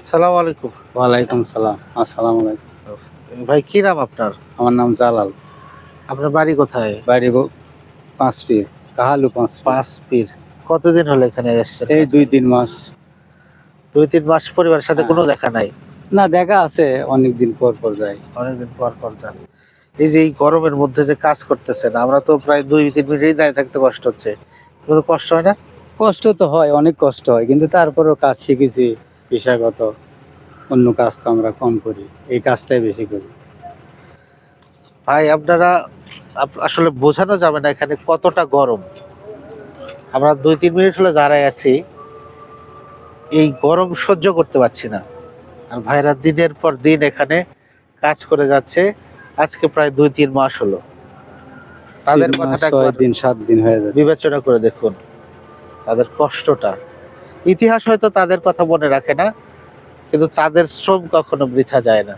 সালাম আলাইকুম। ওয়ালাইকুম সালাম। আসসালামু আলাইকুম। ভাই কি নাম আপনার? আমার নাম জালাল। আপনার বাড়ি কোথায়? বাড়ি পাঁচপীর, কাহালু পাঁচপীর। পাঁচ পীর। কতদিন হলো এখানে এসেছেন? এই ২-৩ মাস। ২-৩ মাস পরিবারের সাথে হ্যাঁ। কোনো দেখা নাই? না, দেখা আছে, অনেকদিন পর পর যাই। অনেকদিন পর পর যান। এই যে এই গরমের মধ্যে যে কাজ করতেছেন, আমরা তো প্রায় ২-৩ মিনিটই দাঁড়িয়ে থাকতে কষ্ট হচ্ছে। কোনো কষ্ট হয় না? কষ্ট তো হয়, অনেক কষ্ট হয়, কিন্তু তারপরেও কাজ শিখেছি পেশাগত। অন্য কাজ তো আমরা কম করি, এই কাজটাই বেশি করি। ভাই আপনারা আসলে বোঝানো যাবে না এখানে কতটা গরম। আমরা ২-৩ মিনিট হলো দাঁড়ায় আছি। এই গরম সহ্য করতে পারছি না। আর ভাইরা দিনের পর দিন এখানে কাজ করে যাচ্ছে। আজকে প্রায় ২-৩ মাস হলো। তাদের ৩ মাস, কথাটা ৬ একবার দিন, ৭ দিন হয়ে যাচ্ছে। বিবেচনা করে দেখুন। তাদের কষ্টটা। ইতিহাস হয়তো তাদের কথা মনে রাখে না, কিন্তু তাদের শ্রম কখনো বৃথা যায় না।